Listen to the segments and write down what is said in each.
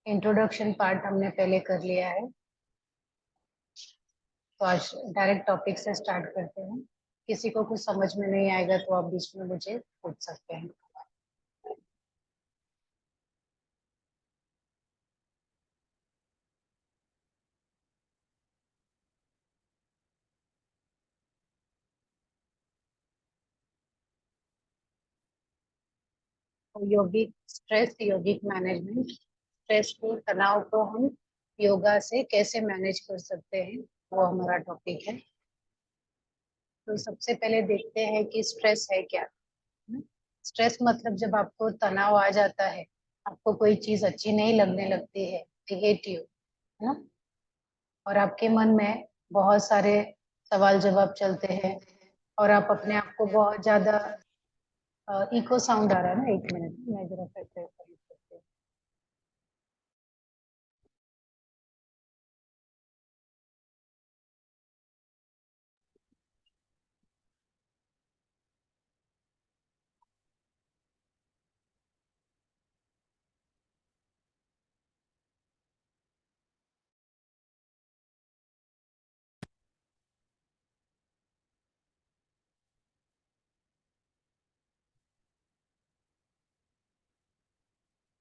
Introduction part हमने पहले कर लिया है, तो आज डायरेक्ट टॉपिक से स्टार्ट करते हैं। किसी को कुछ समझ में नहीं आएगा तो आप बीच में मुझे पूछ सकते हैं। तो यौगिक स्ट्रेस, यौगिक मैनेजमेंट, स्ट्रेस को, तनाव को हम योगा से कैसे मैनेज कर सकते हैं, वो हमारा टॉपिक है। तो सबसे पहले देखते हैं कि स्ट्रेस है क्या। स्ट्रेस मतलब जब आपको तनाव आ जाता है, आपको कोई चीज अच्छी नहीं लगने लगती है, नेगेटिव, है ना, और आपके मन में बहुत सारे सवाल जवाब चलते हैं और आप अपने आप को बहुत ज्यादा इको साउंड आ रहा है ना, एक मिनट मैं जरा फिर से करती हूँ।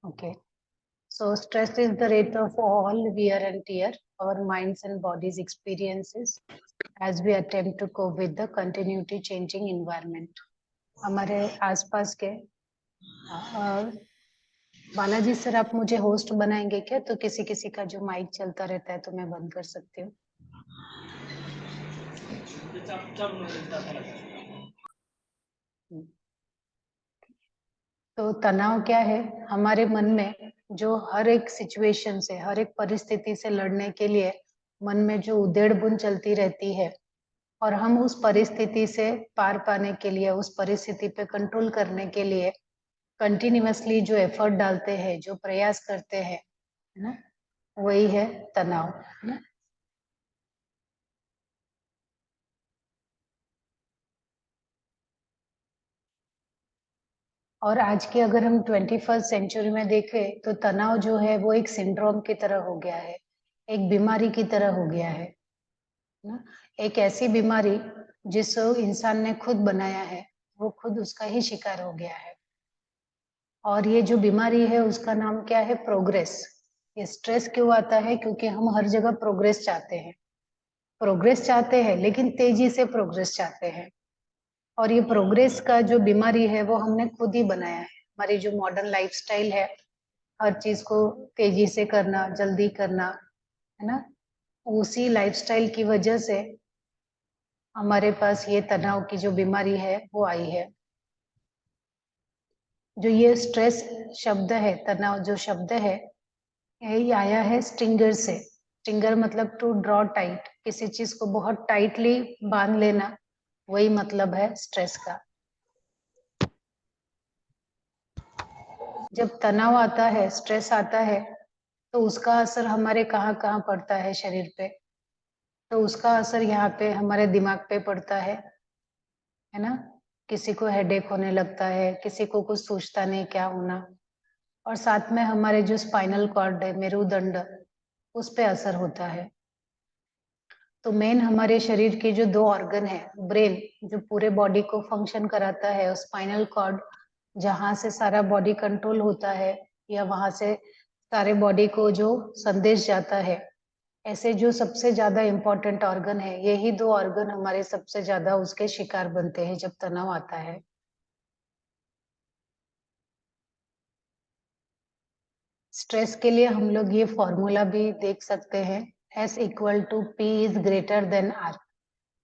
Okay. So stress is the rate of all wear and tear our minds and bodies experiences as we attempt to cope with the continuity changing environment. हमारे आसपास के बालाजी सर, आप मुझे होस्ट बनाएंगे क्या? तो किसी किसी का जो माइक चलता रहता है तो मैं बंद कर सकती हूँ। तो तनाव क्या है? हमारे मन में जो हर एक सिचुएशन से, हर एक परिस्थिति से लड़ने के लिए मन में जो उधेड़ बुन चलती रहती है, और हम उस परिस्थिति से पार पाने के लिए, उस परिस्थिति पे कंट्रोल करने के लिए कंटिन्यूअसली जो एफर्ट डालते हैं, जो प्रयास करते हैं, है ना, वही है तनाव, है ना। और आज के अगर हम 21st सेंचुरी में देखें तो तनाव जो है वो एक सिंड्रोम की तरह हो गया है, एक बीमारी की तरह हो गया है ना। एक ऐसी बीमारी जिसको इंसान ने खुद बनाया है, वो खुद उसका ही शिकार हो गया है। और ये जो बीमारी है उसका नाम क्या है? प्रोग्रेस। ये स्ट्रेस क्यों आता है? क्योंकि हम हर जगह प्रोग्रेस चाहते हैं, प्रोग्रेस चाहते हैं, लेकिन तेजी से प्रोग्रेस चाहते हैं। और ये प्रोग्रेस का जो बीमारी है वो हमने खुद ही बनाया है। हमारी जो मॉडर्न लाइफस्टाइल है, हर चीज को तेजी से करना, जल्दी करना, है ना, उसी लाइफस्टाइल की वजह से हमारे पास ये तनाव की जो बीमारी है वो आई है। जो ये स्ट्रेस शब्द है, तनाव जो शब्द है, यही आया है स्टिंगर से। स्टिंगर मतलब टू ड्रॉ टाइट, किसी चीज को बहुत टाइटली बांध लेना, वही मतलब है स्ट्रेस का। जब तनाव आता है, स्ट्रेस आता है, तो उसका असर हमारे कहाँ कहाँ पड़ता है शरीर पे? तो उसका असर यहाँ पे हमारे दिमाग पे पड़ता है ना। किसी को हेडेक होने लगता है, किसी को कुछ सोचता नहीं क्या होना, और साथ में हमारे जो स्पाइनल कॉर्ड है, मेरुदंड, उस पे असर होता है। तो मेन हमारे शरीर के जो दो ऑर्गन है, ब्रेन जो पूरे बॉडी को फंक्शन कराता है, और स्पाइनल कॉर्ड जहाँ से सारा बॉडी कंट्रोल होता है, या वहां से सारे बॉडी को जो संदेश जाता है, ऐसे जो सबसे ज्यादा इम्पोर्टेंट ऑर्गन है, यही दो ऑर्गन हमारे सबसे ज्यादा उसके शिकार बनते हैं जब तनाव आता है। स्ट्रेस के लिए हम लोग ये फॉर्मूला भी देख सकते हैं, S=P is greater than R।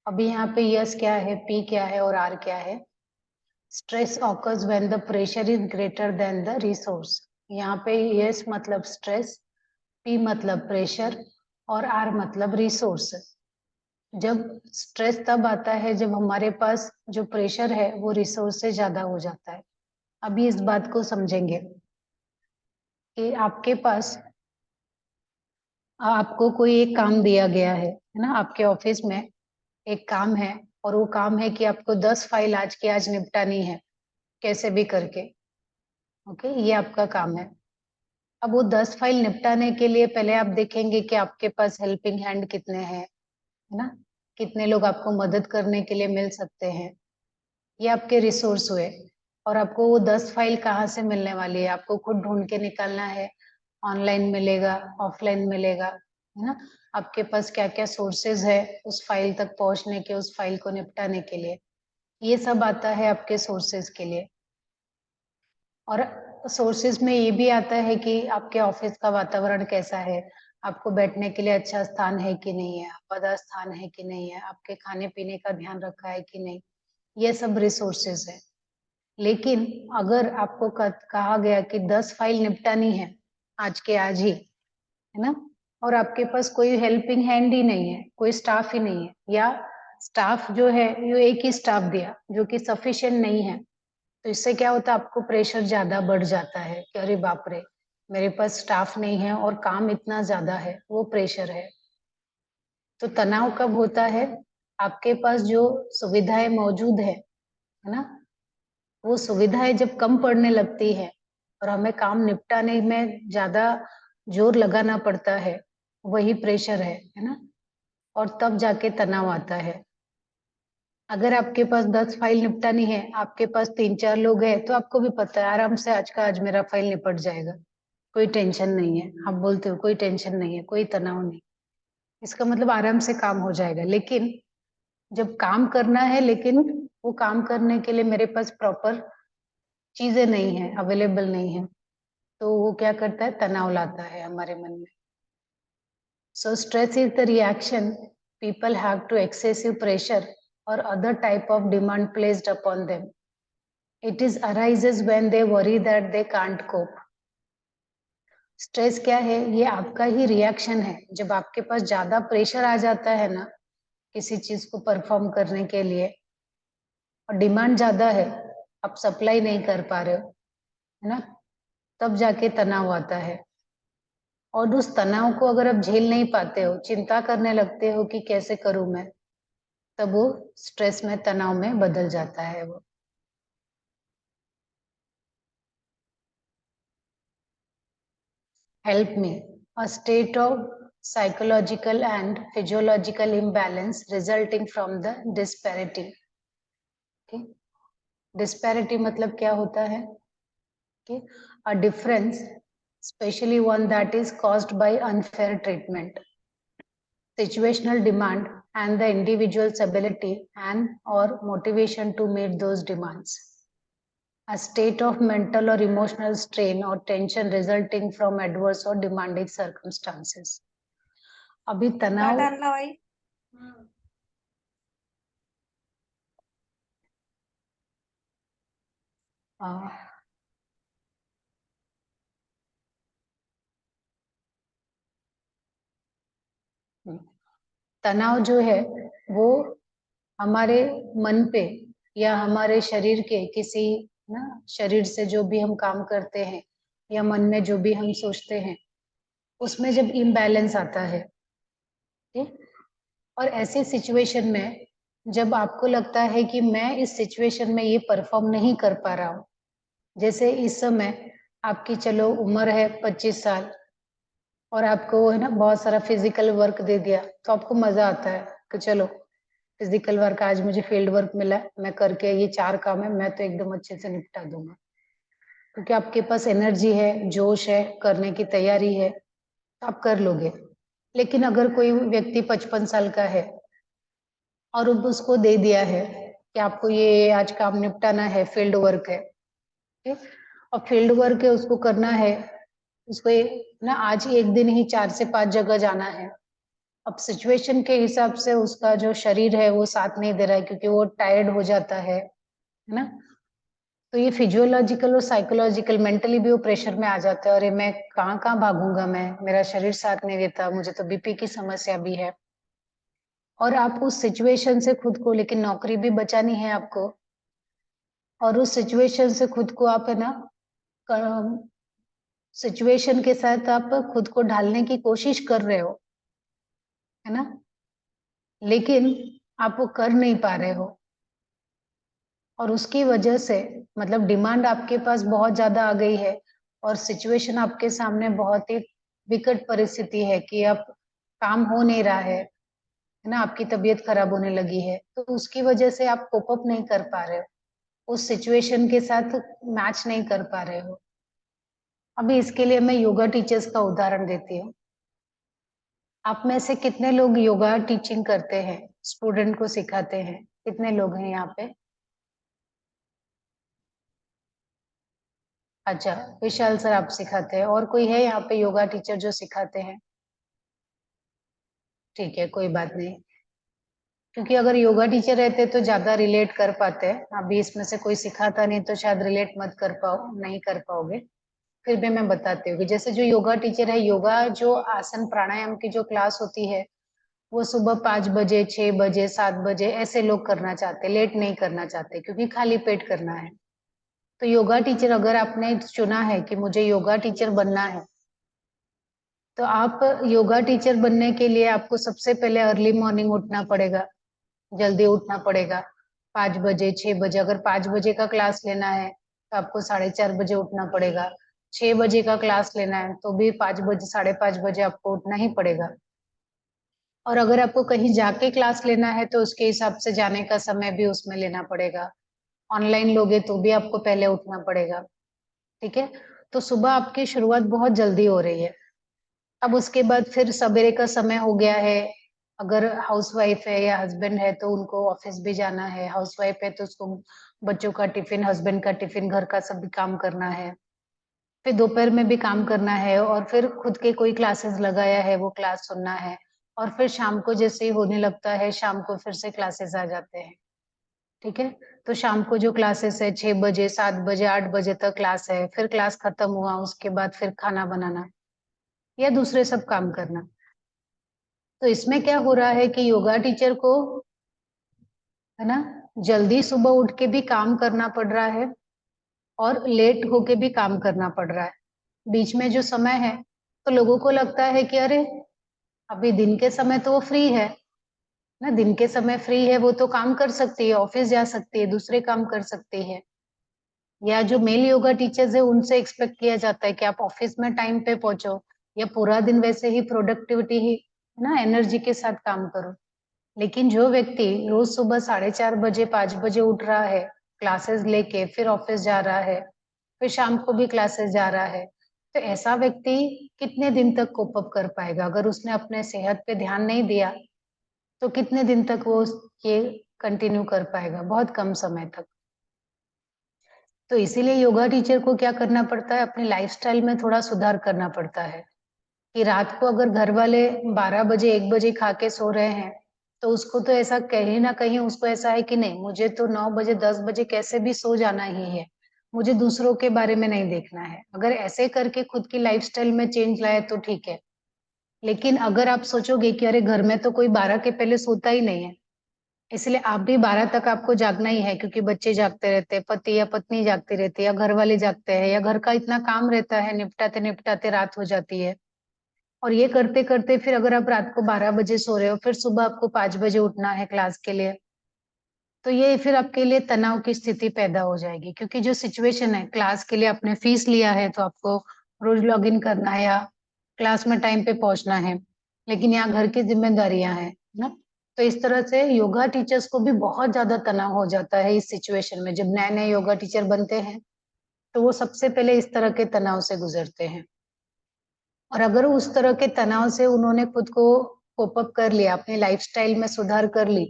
अभी यहाँ पे यस क्या है, P क्या है और R क्या है? Stress occurs when the pressure is greater than the resource. यहाँ पे यस मतलब स्ट्रेस, P मतलब प्रेशर, और R मतलब रिसोर्स। जब स्ट्रेस तब आता है जब हमारे पास जो प्रेशर है वो रिसोर्स से ज्यादा हो जाता है। अभी इस बात को समझेंगे कि आपके पास, आपको कोई एक काम दिया गया है ना, आपके ऑफिस में एक काम है, और वो काम है कि आपको 10 फाइल आज की आज निपटानी है, कैसे भी करके। ओके, ये आपका काम है। अब वो 10 फाइल निपटाने के लिए पहले आप देखेंगे कि आपके पास हेल्पिंग हैंड कितने हैं, है ना, कितने लोग आपको मदद करने के लिए मिल सकते हैं। ये आपके रिसोर्स हुए। और आपको वो 10 फाइल कहाँ से मिलने वाली है, आपको खुद ढूंढ के निकालना है। ऑनलाइन मिलेगा, ऑफलाइन मिलेगा, है ना। आपके पास क्या क्या सोर्सेज है उस फाइल तक पहुंचने के, उस फाइल को निपटाने के लिए, ये सब आता है आपके सोर्सेज के लिए। और सोर्सेज में ये भी आता है कि आपके ऑफिस का वातावरण कैसा है, आपको बैठने के लिए अच्छा स्थान है कि नहीं है, आपादा स्थान है कि नहीं है, आपके खाने पीने का ध्यान रखा है कि नहीं, ये सब रिसोर्सेज है। लेकिन अगर आपको कहा गया कि 10 फाइल निपटानी है आज के आज ही, है ना, और आपके पास कोई हेल्पिंग हैंड ही नहीं है, कोई स्टाफ ही नहीं है, या स्टाफ जो है ये एक ही स्टाफ दिया जो कि सफिशिएंट नहीं है, तो इससे क्या होता है, आपको प्रेशर ज्यादा बढ़ जाता है कि अरे बाप रे, मेरे पास स्टाफ नहीं है और काम इतना ज्यादा है, वो प्रेशर है। तो तनाव कब होता है, आपके पास जो सुविधाएं मौजूद है ना, वो सुविधाएं जब कम पड़ने लगती है और हमें काम निपटाने में ज्यादा जोर लगाना पड़ता है, वही प्रेशर है ना, और तब जाके तनाव आता है। अगर आपके पास 10 फाइल निपटानी है, आपके पास 3-4 लोग हैं, तो आपको भी पता है आराम से आज का आज मेरा फाइल निपट जाएगा, कोई टेंशन नहीं है। आप बोलते हो कोई टेंशन नहीं है, कोई तनाव नहीं, इसका मतलब आराम से काम हो जाएगा। लेकिन जब काम करना है, लेकिन वो काम करने के लिए मेरे पास प्रॉपर चीजें नहीं है, अवेलेबल नहीं है, तो वो क्या करता है, तनाव लाता है हमारे मन में। So stress is the reaction people have to excessive pressure or other type of demand placed upon them. It is arises when they worry that they can't cope. Stress क्या है, ये आपका ही रिएक्शन है। जब आपके पास ज्यादा प्रेशर आ जाता है ना किसी चीज को परफॉर्म करने के लिए, और डिमांड ज्यादा है, आप सप्लाई नहीं कर पा रहे हो, है ना, तब जाके तनाव आता है। और उस तनाव को अगर आप झेल नहीं पाते हो, चिंता करने लगते हो कि कैसे करूं मैं, तब वो स्ट्रेस में, तनाव में बदल जाता है वो। Help me, a state of psychological and physiological imbalance resulting from the disparity. Disparity मतलब क्या होता है, कि a difference, specially one that is caused by unfair treatment, situational demand, and the individual's ability and or motivation to meet those demands. A state of mental or emotional strain or tension resulting from adverse or demanding circumstances. अभी तनाव, भाई तनाव जो है वो हमारे मन पे या हमारे शरीर के किसी ना, शरीर से जो भी हम काम करते हैं या मन में जो भी हम सोचते हैं, उसमें जब इम्बैलेंस आता है, ठीक, और ऐसे सिचुएशन में जब आपको लगता है कि मैं इस सिचुएशन में ये परफॉर्म नहीं कर पा रहा हूँ, जैसे इस समय आपकी चलो उम्र है 25 साल, और आपको है ना बहुत सारा फिजिकल वर्क दे दिया, तो आपको मजा आता है कि चलो फिजिकल वर्क, आज मुझे फील्ड वर्क मिला, मैं करके ये 4 काम है, मैं तो एकदम अच्छे से निपटा दूंगा, क्योंकि आपके पास एनर्जी है, जोश है, करने की तैयारी है, तो आप कर लोगे। लेकिन अगर कोई व्यक्ति 55 साल का है और अब उसको दे दिया है कि आपको ये आज काम निपटाना है, फील्ड वर्क है, ठीक, और फील्ड वर्क है, उसको करना है, उसको ना आज एक दिन ही 4 से 5 जगह जाना है। अब सिचुएशन के हिसाब से उसका जो शरीर है वो साथ नहीं दे रहा है, क्योंकि वो टायर्ड हो जाता है ना, तो ये फिजियोलॉजिकल और साइकोलॉजिकल, मेंटली भी वो प्रेशर में आ जाता है, अरे मैं कहाँ कहाँ भागूंगा, मैं, मेरा शरीर साथ नहीं देता, मुझे तो बीपी की समस्या भी है। और आप उस सिचुएशन से खुद को, लेकिन नौकरी भी बचानी है आपको, और उस सिचुएशन से खुद को आप है ना, सिचुएशन के साथ आप खुद को ढालने की कोशिश कर रहे हो, है ना, लेकिन आप वो कर नहीं पा रहे हो, और उसकी वजह से मतलब डिमांड आपके पास बहुत ज्यादा आ गई है और सिचुएशन आपके सामने बहुत ही विकट परिस्थिति है कि अब काम हो नहीं रहा है ना, आपकी तबीयत खराब होने लगी है, तो उसकी वजह से आप कोप अप नहीं कर पा रहे हो, उस सिचुएशन के साथ मैच नहीं कर पा रहे हो। अभी इसके लिए मैं योगा टीचर्स का उदाहरण देती हूँ। आप में से कितने लोग योगा टीचिंग करते हैं, स्टूडेंट को सिखाते हैं? कितने लोग हैं यहाँ पे? अच्छा, विशाल सर आप सिखाते हैं, और कोई है यहाँ पे योगा टीचर जो सिखाते हैं? ठीक है, कोई बात नहीं, क्योंकि अगर योगा टीचर रहते तो ज्यादा रिलेट कर पाते हैं। अभी इसमें से कोई सिखाता नहीं तो शायद रिलेट मत कर पाओ, नहीं कर पाओगे। फिर भी मैं बताती हूँ कि जैसे जो योगा टीचर है, योगा जो आसन प्राणायाम की जो क्लास होती है वो सुबह 5 बजे, 6 बजे, 7 बजे ऐसे लोग करना चाहते, लेट नहीं करना चाहते, क्योंकि खाली पेट करना है। तो योगा टीचर अगर आपने चुना है कि मुझे योगा टीचर बनना है, तो आप योगा टीचर बनने के लिए आपको सबसे पहले अर्ली मॉर्निंग उठना पड़ेगा, जल्दी उठना पड़ेगा। 5 बजे, 6 बजे, अगर 5 बजे का क्लास लेना है तो आपको 4:30 बजे उठना पड़ेगा। 6 बजे का क्लास लेना है तो भी 5 बजे, 5:30 बजे आपको उठना ही पड़ेगा। और अगर आपको कहीं जाके क्लास लेना है तो उसके हिसाब से जाने का समय भी उसमें लेना पड़ेगा। ऑनलाइन लोगे तो भी आपको पहले उठना पड़ेगा। ठीक है, तो सुबह आपकी शुरुआत बहुत जल्दी हो रही है। अब उसके बाद फिर सवेरे का समय हो गया है। अगर हाउसवाइफ है या हस्बैंड है तो उनको ऑफिस भी जाना है, हाउसवाइफ है तो उसको बच्चों का टिफिन, हस्बैंड का टिफिन, घर का सब भी काम करना है। फिर दोपहर में भी काम करना है और फिर खुद के कोई क्लासेस लगाया है वो क्लास सुनना है। और फिर शाम को जैसे ही होने लगता है, शाम को फिर से क्लासेस आ जाते हैं। ठीक है, तो शाम को जो क्लासेस है 6 बजे, 7 बजे, 8 बजे तक क्लास है, फिर क्लास खत्म हुआ उसके बाद फिर खाना बनाना या दूसरे सब काम करना। तो इसमें क्या हो रहा है कि योगा टीचर को, है ना, जल्दी सुबह उठ के भी काम करना पड़ रहा है और लेट होके भी काम करना पड़ रहा है। बीच में जो समय है तो लोगों को लगता है कि अरे अभी दिन के समय तो वो फ्री है ना, दिन के समय फ्री है, वो तो काम कर सकती है, ऑफिस जा सकती है, दूसरे काम कर सकती है। या जो मेल योगा टीचर्स है उनसे एक्सपेक्ट किया जाता है कि आप ऑफिस में टाइम पे पहुंचो या पूरा दिन वैसे ही प्रोडक्टिविटी ही, ना, एनर्जी के साथ काम करो। लेकिन जो व्यक्ति रोज सुबह 4:30 बजे, 5 बजे उठ रहा है, क्लासेस लेके फिर ऑफिस जा रहा है, फिर शाम को भी क्लासेस जा रहा है, तो ऐसा व्यक्ति कितने दिन तक कोप अप कर पाएगा? अगर उसने अपने सेहत पे ध्यान नहीं दिया तो कितने दिन तक वो ये कंटिन्यू कर पाएगा? बहुत कम समय तक। तो इसीलिए योगा टीचर को क्या करना पड़ता है, अपनी लाइफस्टाइल में थोड़ा सुधार करना पड़ता है। कि रात को अगर घर वाले 12 बजे, 1 बजे खा के सो रहे हैं तो उसको तो ऐसा कहीं ना कहीं उसको ऐसा है कि नहीं, मुझे तो 9 बजे, 10 बजे कैसे भी सो जाना ही है, मुझे दूसरों के बारे में नहीं देखना है। अगर ऐसे करके खुद की लाइफस्टाइल में चेंज लाए तो ठीक है। लेकिन अगर आप सोचोगे कि अरे घर में तो कोई 12 के पहले सोता ही नहीं है, इसलिए आप भी 12 तक आपको जागना ही है, क्योंकि बच्चे जागते रहते हैं, पति या पत्नी जागती रहती है, या घर वाले जागते हैं, या घर का इतना काम रहता है, निपटाते निपटाते रात हो जाती है। और ये करते करते फिर अगर आप रात को 12 बजे सो रहे हो, फिर सुबह आपको 5 बजे उठना है क्लास के लिए, तो ये फिर आपके लिए तनाव की स्थिति पैदा हो जाएगी। क्योंकि जो सिचुएशन है, क्लास के लिए आपने फीस लिया है तो आपको रोज लॉग इन करना है या क्लास में टाइम पे पहुंचना है, लेकिन यहाँ घर की जिम्मेदारियां हैं ना। तो इस तरह से योगा टीचर्स को भी बहुत ज्यादा तनाव हो जाता है इस सिचुएशन में। जब नए नए योगा टीचर बनते हैं तो वो सबसे पहले इस तरह के तनाव से गुजरते हैं। और अगर उस तरह के तनाव से उन्होंने खुद को कोप अप कर लिया, अपनी लाइफस्टाइल में सुधार कर ली,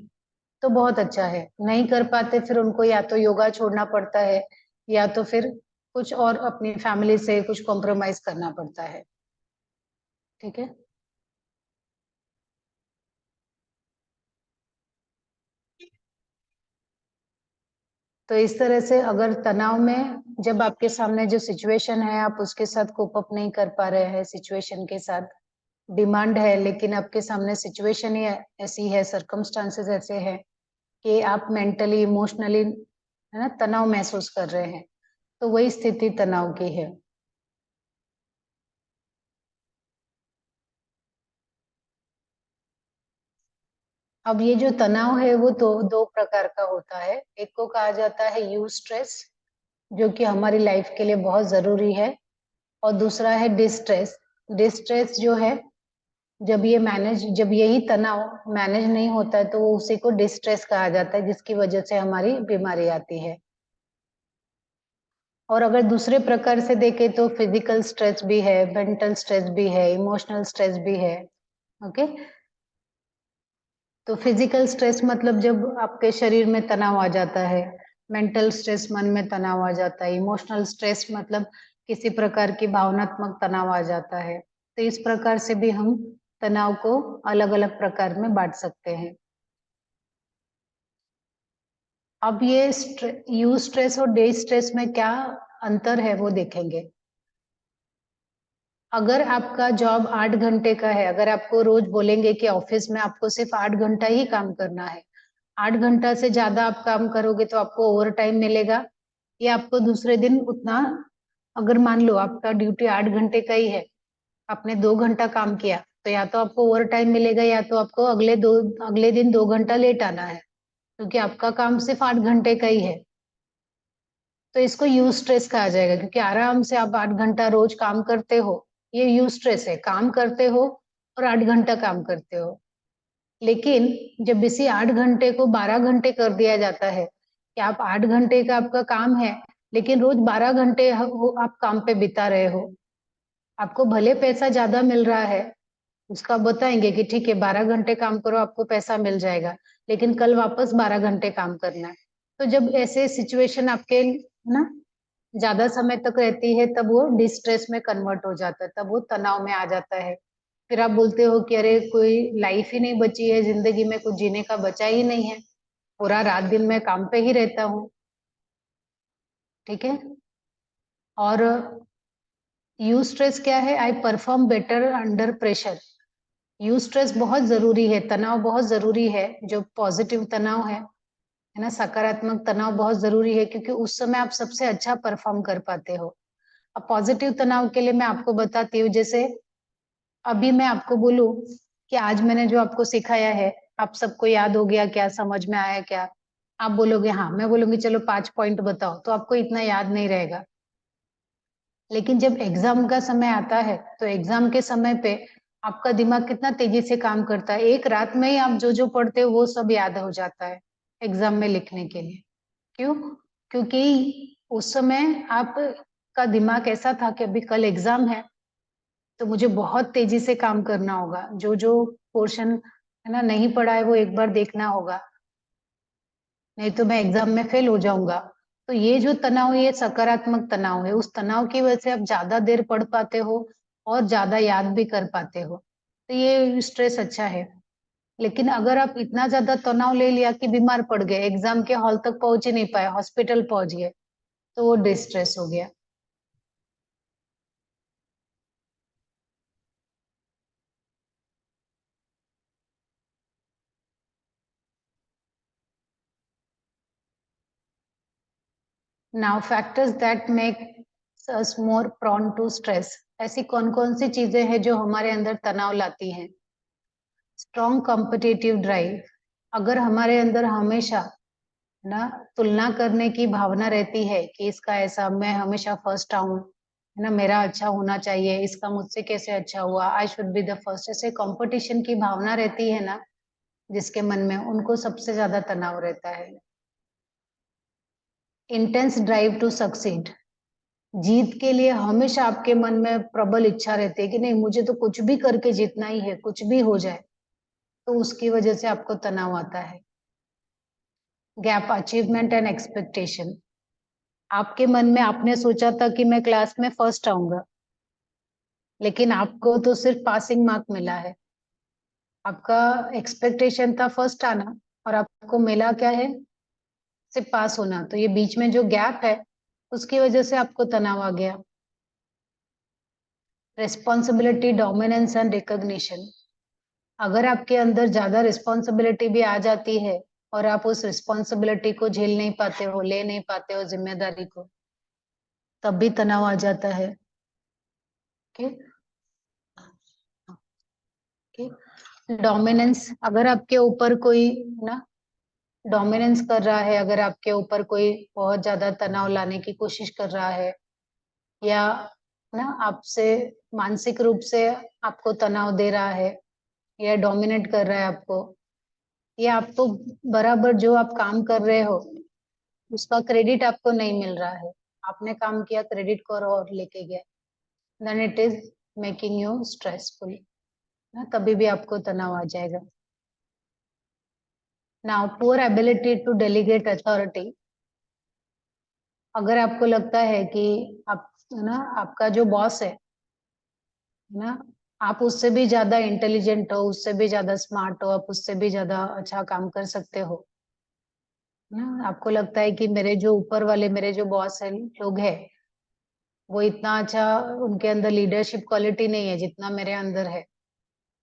तो बहुत अच्छा है। नहीं कर पाते फिर उनको या तो योगा छोड़ना पड़ता है या तो फिर कुछ और अपनी फैमिली से कुछ कॉम्प्रोमाइज करना पड़ता है। ठीक है, तो इस तरह से अगर तनाव में जब आपके सामने जो सिचुएशन है आप उसके साथ कोप अप नहीं कर पा रहे हैं, सिचुएशन के साथ डिमांड है लेकिन आपके सामने सिचुएशन ही ऐसी है, सर्कमस्टांसेस ऐसे हैं कि आप मेंटली, इमोशनली, है ना, तनाव महसूस कर रहे हैं, तो वही स्थिति तनाव की है। अब ये जो तनाव है वो तो दो प्रकार का होता है। एक को कहा जाता है यू स्ट्रेस, जो कि हमारी लाइफ के लिए बहुत जरूरी है, और दूसरा है डिस्ट्रेस। डिस्ट्रेस जो है, जब यही तनाव मैनेज नहीं होता है तो वो उसी को डिस्ट्रेस कहा जाता है, जिसकी वजह से हमारी बीमारी आती है। और अगर दूसरे प्रकार से देखें तो फिजिकल स्ट्रेस भी है, मेंटल स्ट्रेस भी है, इमोशनल स्ट्रेस भी है। ओके, तो फिजिकल स्ट्रेस मतलब जब आपके शरीर में तनाव आ जाता है, मेंटल स्ट्रेस मन में तनाव आ जाता है, इमोशनल स्ट्रेस मतलब किसी प्रकार की भावनात्मक तनाव आ जाता है। तो इस प्रकार से भी हम तनाव को अलग अलग प्रकार में बांट सकते हैं। अब ये यू स्ट्रेस और डे स्ट्रेस में क्या अंतर है वो देखेंगे। अगर आपका जॉब 8 घंटे का है, अगर आपको रोज बोलेंगे कि ऑफिस में आपको सिर्फ 8 घंटा ही काम करना है, 8 घंटा से ज्यादा आप काम करोगे तो आपको ओवर टाइम मिलेगा, या आपको दूसरे दिन उतना, अगर मान लो आपका ड्यूटी 8 घंटे का ही है, आपने 2 घंटा काम किया, तो या तो आपको ओवर टाइम मिलेगा या तो आपको अगले दिन 2 घंटा लेट आना है, क्योंकि आपका काम सिर्फ 8 घंटे का ही है। तो इसको यू स्ट्रेस कहा जाएगा, क्योंकि आराम से आप 8 घंटा रोज काम करते हो। ये यू स्ट्रेस है, काम करते हो और 8 घंटा काम करते हो। लेकिन जब इसी 8 घंटे को 12 घंटे कर दिया जाता है कि आप 8 घंटे का आपका काम है, लेकिन रोज 12 घंटे आप काम पे बिता रहे हो, आपको भले पैसा ज्यादा मिल रहा है, उसका बताएंगे कि ठीक है 12 घंटे काम करो आपको पैसा मिल जाएगा, लेकिन कल वापस 12 घंटे काम करना है। तो जब ऐसे सिचुएशन आपके ना ज्यादा समय तक रहती है, तब वो डिस्ट्रेस में कन्वर्ट हो जाता है, तब वो तनाव में आ जाता है। फिर आप बोलते हो कि अरे कोई लाइफ ही नहीं बची है, जिंदगी में कुछ जीने का बचा ही नहीं है, पूरा रात दिन मैं काम पे ही रहता हूँ। ठीक है। और यू स्ट्रेस क्या है? I perform better under pressure. You stress बहुत जरूरी है, तनाव बहुत जरूरी है, जो पॉजिटिव तनाव है ना, सकारात्मक तनाव बहुत जरूरी है, क्योंकि उस समय आप सबसे अच्छा परफॉर्म कर पाते हो। अब पॉजिटिव तनाव के लिए मैं आपको बताती हूँ, जैसे अभी मैं आपको बोलूं कि आज मैंने जो आपको सिखाया है, आप सबको याद हो गया क्या, समझ में आया क्या? आप बोलोगे हाँ, मैं बोलूंगी चलो 5 पॉइंट बताओ, तो आपको इतना याद नहीं रहेगा। लेकिन जब एग्जाम का समय आता है, तो एग्जाम के समय पे आपका दिमाग कितना तेजी से काम करता है, एक रात में ही आप जो जो पढ़ते हो वो सब याद हो जाता है एग्जाम में लिखने के लिए। क्यों? क्योंकि उस समय आप का दिमाग ऐसा था कि अभी कल एग्जाम है, तो मुझे बहुत तेजी से काम करना होगा, जो जो पोर्शन है ना नहीं पढ़ा है वो एक बार देखना होगा, नहीं तो मैं एग्जाम में फेल हो जाऊंगा। तो ये जो तनाव है, ये सकारात्मक तनाव है, उस तनाव की वजह से आप ज्यादा देर पढ़ पाते हो और ज्यादा याद भी कर पाते हो, तो ये स्ट्रेस अच्छा है। लेकिन अगर आप इतना ज्यादा तनाव ले लिया कि बीमार पड़ गए, एग्जाम के हॉल तक पहुंच ही नहीं पाए, हॉस्पिटल पहुंच गए, तो वो डिस्ट्रेस हो गया। Now factors that make us more prone to stress. ऐसी कौन कौन सी चीजें हैं जो हमारे अंदर तनाव लाती हैं? Strong competitive drive. अगर हमारे अंदर हमेशा ना तुलना करने की भावना रहती है कि इसका ऐसा, मैं हमेशा फर्स्ट आऊं, है ना, मेरा अच्छा होना चाहिए, इसका मुझसे कैसे अच्छा हुआ, I should be the first, ऐसे कंपटीशन की भावना रहती है ना जिसके मन में, उनको सबसे ज्यादा तनाव रहता है। Intense drive to succeed. जीत के लिए हमेशा आपके मन में प्रबल इच्छा रहती है कि नहीं, मुझे तो कुछ भी करके जीतना ही है, कुछ भी हो जाए, तो उसकी वजह से आपको तनाव आता है। Gap achievement and expectation. आपके मन में आपने सोचा था कि मैं क्लास में फर्स्ट आऊंगा, लेकिन आपको तो सिर्फ पासिंग मार्क मिला है। आपका एक्सपेक्टेशन था फर्स्ट आना, और आपको मिला क्या है? सिर्फ पास होना। तो ये बीच में जो गैप है, उसकी वजह से आपको तनाव आ गया। Responsibility, dominance and recognition. अगर आपके अंदर ज्यादा रिस्पॉन्सिबिलिटी भी आ जाती है और आप उस रिस्पॉन्सिबिलिटी को झेल नहीं पाते हो, ले नहीं पाते हो जिम्मेदारी को, तब भी तनाव आ जाता है। Okay, okay. डोमिनेंस, अगर आपके ऊपर कोई ना डोमिनेंस कर रहा है, अगर आपके ऊपर कोई बहुत ज्यादा तनाव लाने की कोशिश कर रहा है, या ना आपसे मानसिक रूप से आपको तनाव दे रहा है, या डोमिनेट कर रहा है आपको, या आपको बराबर जो आप काम कर रहे हो उसका क्रेडिट आपको नहीं मिल रहा है, आपने काम किया, क्रेडिट को और लेके गया, then it is making you stressful, ना तभी भी आपको तनाव आ जाएगा। Now poor ability to delegate authority, अगर आपको लगता है कि आप ना आपका जो बॉस है ना, आप उससे भी ज्यादा इंटेलिजेंट हो, उससे भी ज्यादा स्मार्ट हो, आप उससे भी ज्यादा अच्छा काम कर सकते हो ना, आपको लगता है कि मेरे जो ऊपर वाले मेरे जो बॉस है लोग हैं वो इतना अच्छा, उनके अंदर लीडरशिप क्वालिटी नहीं है जितना मेरे अंदर है,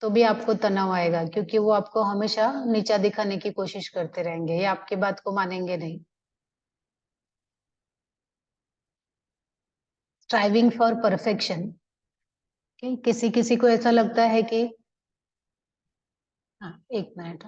तो भी आपको तनाव आएगा, क्योंकि वो आपको हमेशा नीचा दिखाने की कोशिश करते रहेंगे या आपकी बात को मानेंगे नहीं। स्ट्राइविंग फॉर परफेक्शन, किसी किसी को ऐसा लगता है कि, हाँ एक मिनट,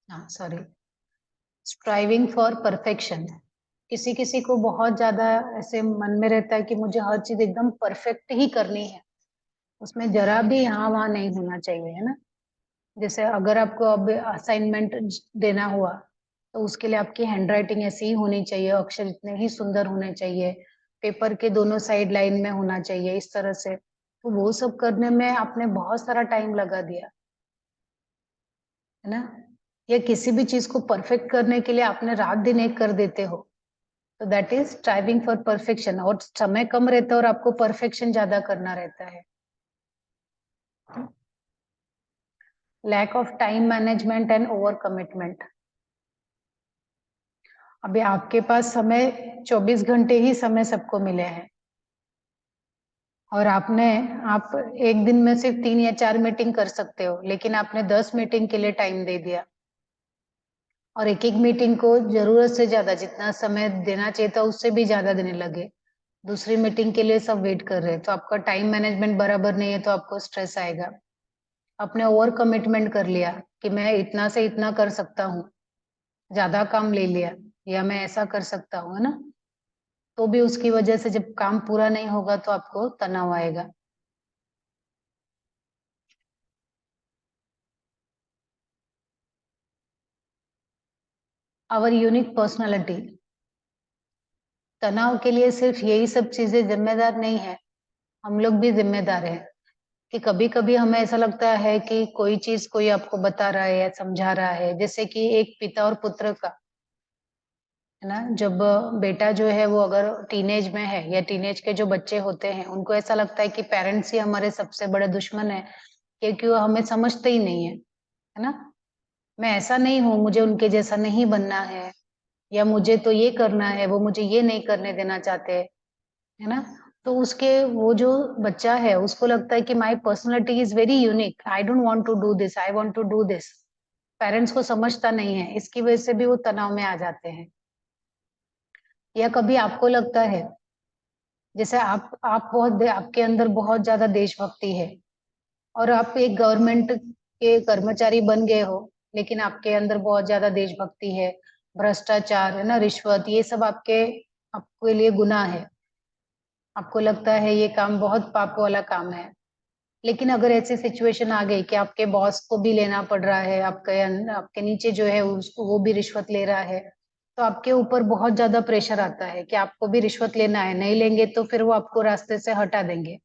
हाँ सॉरी, स्ट्राइविंग फॉर परफेक्शन, किसी किसी को बहुत ज्यादा ऐसे मन में रहता है कि मुझे हर चीज एकदम परफेक्ट ही करनी है, उसमें जरा भी यहाँ वहां नहीं होना चाहिए, है ना। जैसे अगर आपको अब असाइनमेंट देना हुआ तो उसके लिए आपकी हैंडराइटिंग ऐसी ही होनी चाहिए, अक्षर इतने ही सुंदर होने चाहिए, पेपर के दोनों साइड लाइन में होना चाहिए इस तरह से, तो वो सब करने में आपने बहुत सारा टाइम लगा दिया, है ना। या किसी भी चीज को परफेक्ट करने के लिए आपने रात दिन एक कर देते हो, तो that is striving for perfection, और समय कम रहता है और आपको परफेक्शन ज्यादा करना रहता है। Lack of time management and over commitment, अभी आपके पास समय 24 घंटे ही समय सबको मिले हैं, और आप एक दिन में सिर्फ 3 या 4 मीटिंग कर सकते हो, लेकिन आपने 10 मीटिंग के लिए टाइम दे दिया, और एक एक मीटिंग को जरूरत से ज्यादा जितना समय देना चाहिए था उससे भी ज्यादा देने लगे, दूसरी मीटिंग के लिए सब वेट कर रहे हैं, तो आपका टाइम मैनेजमेंट बराबर नहीं है, तो आपको स्ट्रेस आएगा। आपने ओवर कमिटमेंट कर लिया कि मैं इतना से इतना कर सकता हूँ, ज्यादा काम ले लिया, या मैं ऐसा कर सकता हूँ, है ना, तो भी उसकी वजह से जब काम पूरा नहीं होगा तो आपको तनाव आएगा। आवर यूनिक पर्सनालिटी, तनाव के लिए सिर्फ यही सब चीजें जिम्मेदार नहीं है, हम लोग भी जिम्मेदार हैं, कि कभी कभी हमें ऐसा लगता है कि कोई चीज कोई आपको बता रहा है या समझा रहा है, जैसे कि एक पिता और पुत्र का, है ना, जब बेटा जो है वो अगर टीनेज में है, या टीनेज के जो बच्चे होते हैं उनको ऐसा लगता है कि पेरेंट्स ही हमारे सबसे बड़े दुश्मन है, क्योंकि वो हमें समझते ही नहीं है ना। मैं ऐसा नहीं हूँ, मुझे उनके जैसा नहीं बनना है, या मुझे तो ये करना है, वो मुझे ये नहीं करने देना चाहते, है ना। तो उसके वो जो बच्चा है उसको लगता है कि my personality is very unique, I don't want to do this, I want to do this, parents को समझता नहीं है, इसकी वजह से भी वो तनाव में आ जाते हैं। या कभी आपको लगता है, जैसे आप बहुत आपके अंदर बहुत ज्यादा देशभक्ति है, और आप एक गवर्नमेंट के कर्मचारी बन गए हो, लेकिन आपके अंदर बहुत ज्यादा देशभक्ति है, भ्रष्टाचार, है ना, रिश्वत, ये सब आपके लिए गुनाह है, आपको लगता है ये काम बहुत पाप वाला काम है। लेकिन अगर ऐसी सिचुएशन आ गई कि आपके बॉस को भी लेना पड़ रहा है, आपके नीचे जो है उसको वो भी रिश्वत ले रहा है, तो आपके ऊपर बहुत ज्यादा प्रेशर आता है कि आपको भी रिश्वत लेना है, नहीं लेंगे तो फिर वो आपको रास्ते से हटा देंगे,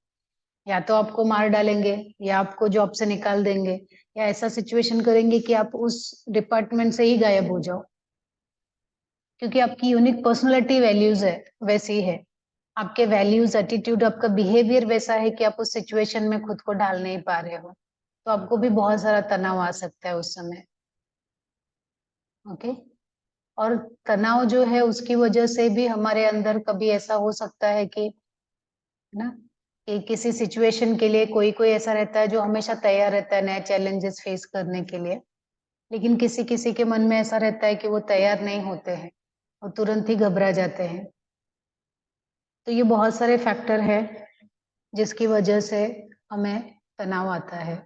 या तो आपको मार डालेंगे, या आपको जॉब से निकाल देंगे, या ऐसा सिचुएशन करेंगे कि आप उस डिपार्टमेंट से ही गायब हो जाओ, क्योंकि आपकी यूनिक पर्सनैलिटी वैल्यूज है, वैसी है, आपके वैल्यूज, एटीट्यूड, आपका बिहेवियर वैसा है कि आप उस सिचुएशन में खुद को ढाल नहीं पा रहे हो, तो आपको भी बहुत सारा तनाव आ सकता है उस समय। ओके। और तनाव जो है उसकी वजह से भी हमारे अंदर कभी ऐसा हो सकता है कि, है ना, कि किसी सिचुएशन के लिए कोई कोई ऐसा रहता है जो हमेशा तैयार रहता है नए चैलेंजेस फेस करने के लिए, लेकिन किसी किसी के मन में ऐसा रहता है कि वो तैयार नहीं होते हैं, वो तुरंत ही घबरा जाते हैं। तो ये बहुत सारे फैक्टर है जिसकी वजह से हमें तनाव आता है।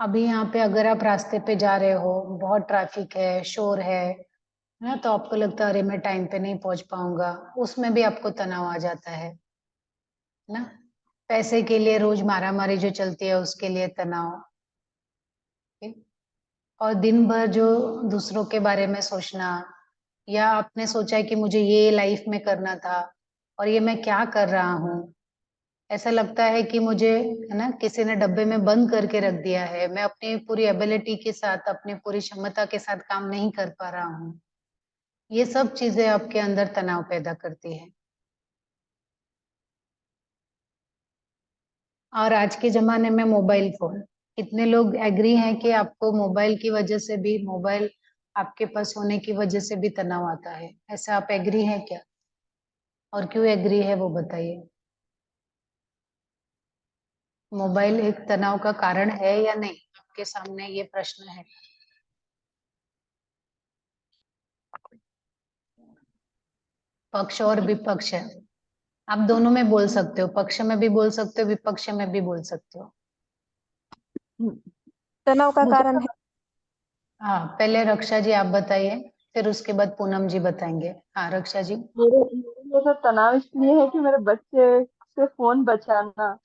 अभी यहाँ पे अगर आप रास्ते पे जा रहे हो, बहुत ट्रैफिक है, शोर है ना, तो आपको लगता है अरे मैं टाइम पे नहीं पहुंच पाऊंगा, उसमें भी आपको तनाव आ जाता है ना। पैसे के लिए रोज मारामारी जो चलती है उसके लिए तनाव, ठीक? और दिन भर जो दूसरों के बारे में सोचना, या आपने सोचा है कि मुझे ये लाइफ में करना था और ये मैं क्या कर रहा हूँ, ऐसा लगता है कि मुझे, है ना, किसी ने डब्बे में बंद करके रख दिया है, मैं अपनी पूरी एबिलिटी के साथ, अपनी पूरी क्षमता के साथ काम नहीं कर पा रहा हूँ। ये सब चीजें आपके अंदर तनाव पैदा करती है। और आज के जमाने में मोबाइल फोन, कितने लोग एग्री हैं कि आपको मोबाइल की वजह से भी, मोबाइल आपके पास होने की वजह से भी तनाव आता है? ऐसा आप एग्री हैं क्या? और क्यों एग्री है वो बताइए। मोबाइल एक तनाव का कारण है या नहीं? आपके सामने ये प्रश्न है। पक्ष और विपक्ष है, आप दोनों में बोल सकते हो, पक्ष में भी बोल सकते हो, विपक्ष में भी बोल सकते हो। तनाव का मुझे कारण तो, है। हाँ, पहले रक्षा जी आप बताइए, फिर उसके बाद पूनम जी बताएंगे। हाँ रक्षा जी। मेरे लिए तो तनाव इसलिए है कि मेरे बच्चे से फोन बचाना,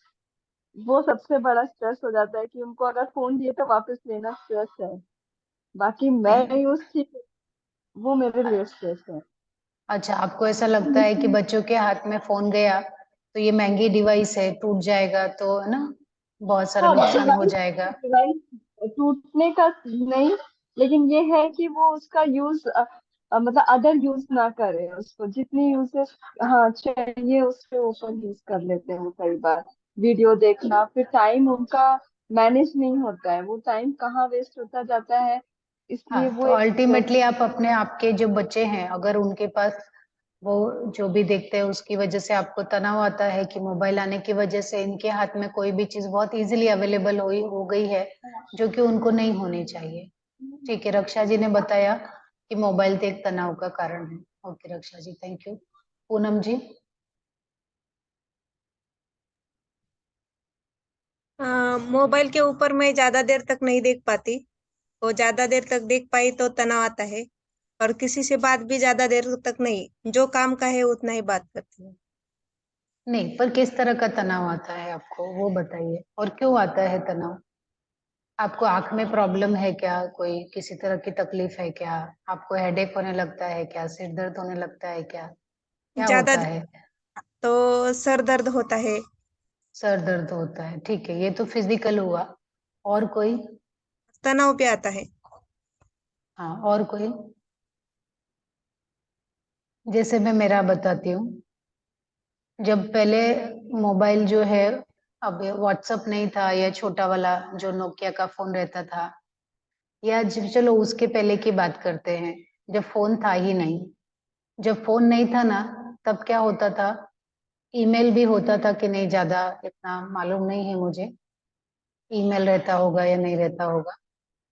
वो सबसे बड़ा स्ट्रेस हो जाता है कि उनको अगर फोन दिए तो वापस लेना स्ट्रेस है। बाकी मैं नहीं, यूज ठीक, वो मेरे लिए स्ट्रेस है। अच्छा, आपको ऐसा लगता है कि बच्चों के हाथ में फोन गया तो ये महंगी डिवाइस है, टूट जाएगा तो, है ना, बहुत सारा हाँ, नुकसान हो डिवाइस जाएगा। डिवाइस टूटने का नहीं, लेकिन ये है कि वो उसका यूज मतलब अदर यूज ना करे, उसको जितनी यूजेस हाँ चाहिए उसके ऊपर यूज कर लेते हैं कई बार। वीडियो देखना, फिर टाइम उनका मैनेज नहीं होता है, वो टाइम कहाँ वेस्ट होता जाता है, हाँ, इसलिए वो तो एक स्ट्रेस। अल्टीमेटली आप अपने, आपके जो बच्चे हैं अगर उनके पास वो जो भी देखते हैं उसकी वजह से आपको तनाव आता है कि मोबाइल आने की वजह से इनके हाथ में कोई भी चीज बहुत इजीली अवेलेबल हो गई है, जो कि उनको नहीं होनी चाहिए। ठीक है, रक्षा जी ने बताया कि मोबाइल तो एक तनाव का कारण है। Okay Raksha ji, thank you. Poonam ji. Mobile के ऊपर मैं ज्यादा देर तक नहीं देख पाती। वो ज्यादा देर तक देख पाई तो तनाव आता है। और किसी से बात भी ज्यादा देर तक नहीं, जो काम का है उतना ही बात करती हूँ। नहीं, पर किस तरह का तनाव आता है आपको वो बताइए, और क्यों आता है तनाव? आपको आंख में प्रॉब्लम है क्या, कोई किसी तरह की तकलीफ है क्या? आपको हेडेक होने लगता है क्या, सिर दर्द होने लगता है क्या, क्या ज्यादा होता है? तो सर दर्द होता है। सर दर्द होता है, ठीक है, ये तो फिजिकल हुआ। और कोई? तनाव भी आता है। हाँ, और कोई? जैसे मैं मेरा बताती हूँ, जब पहले मोबाइल जो है, अब व्हाट्सअप नहीं था, या छोटा वाला जो नोकिया का फोन रहता था, या चलो उसके पहले की बात करते हैं, जब फोन था ही नहीं। जब फोन नहीं था ना, तब क्या होता था, ईमेल भी होता था कि नहीं, ज्यादा इतना मालूम नहीं है मुझे, ईमेल रहता होगा या नहीं रहता होगा।